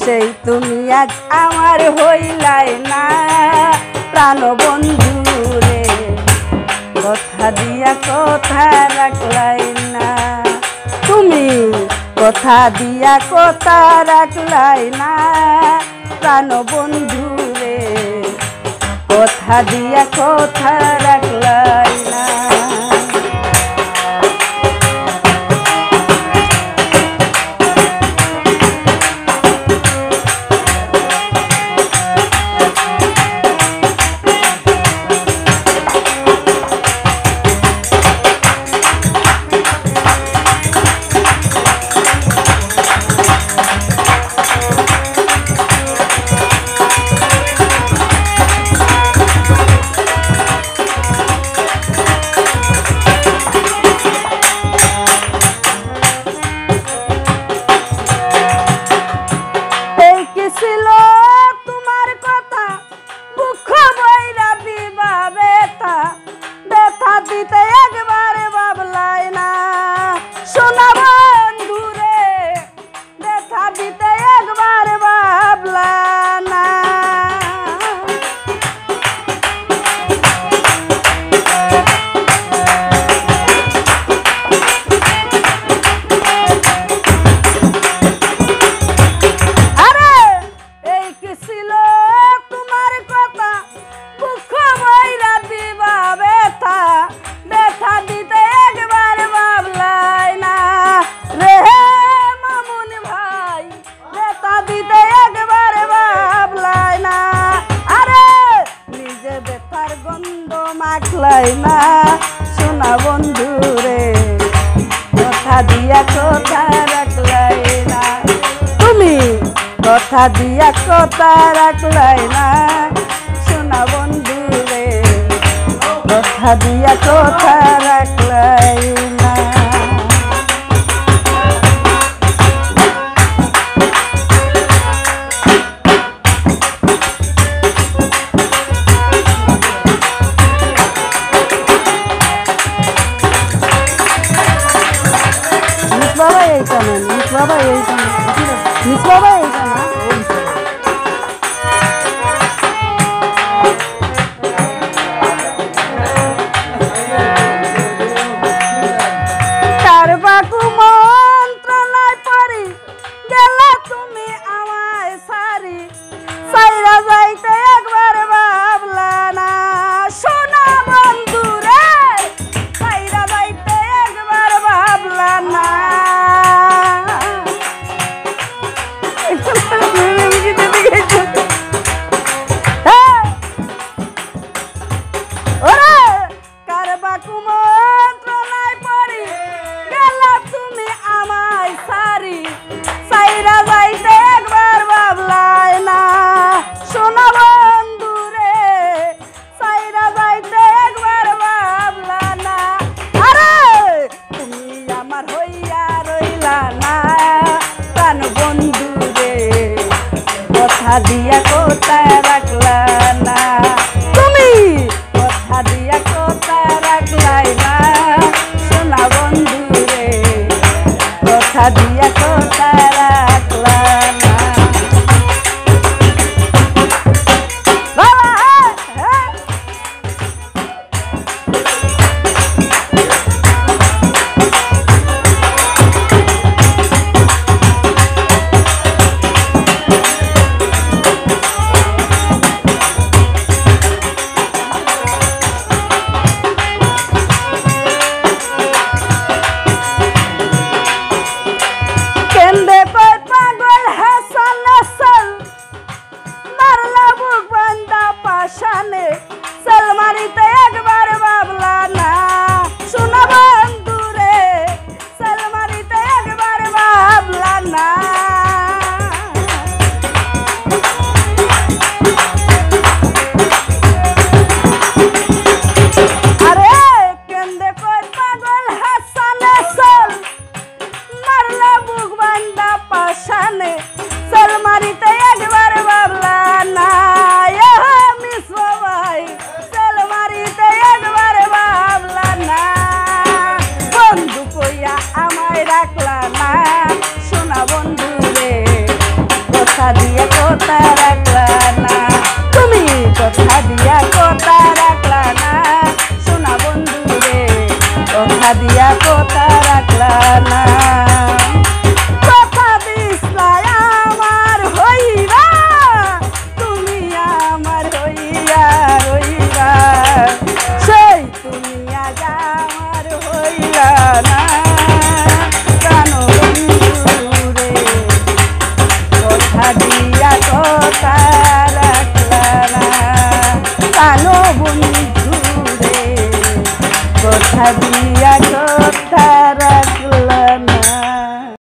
সেই তুমি আজ আমার হইলাই না প্রাণ বন্ধু রে, কথা দিয়া কথা রাখলাই না। তুমি কথা দিয়া কথা রাখলাই না প্রাণ বন্ধু রে, কথা দিয়া কথা রাখলাই না। না সোনা বন্ধু রে, কথা দিয়া কথা রাখলাই না। তুমি কথা দিয়া কথা রাখলাই না সোনা বন্ধু রে, কথা দিয়া কথা রাখলাই না। বাবা এইটা না, বাবা এইটা না, বাবা এইটা না। কার বাকু মন্ত্রণায় পড়ি গেলা তুমি আমায় সারি, সাইরা যাইতে একবার ভাবলা না সোনা বন্ধু রে, সাইরা যাইতে একবার ভাবলা না। কথা দিয়া কথা রাখলা না, তুমি কথা দিয়া কথা রাখলাই না সোনা বন্ধু রে, কথা দিয়া কথা রাখলা না। সালমারিতে একবার ভাবলা না সোনা বন্ধু রে, সালমারিতে একবার ভাবলা না। আরে কেন্দে কই পাগল হাসানে সাল, মারলা বুক বান্দা পাশানে, সালমারিতে একবার ভাবলা না। আমায় রাখলা না সোনা বন্ধু রে, কথা দিয়া কথা রাখলা না কথা দিসলা আমার হইবা তুমি আমার হইয়া রইবা সেই তুমি আজ আমার হইলা না প্রাণ বন্ধুরে কথা দিয়া কথা রাখলা না প্রাণ বন্ধুরে কথা দিয়া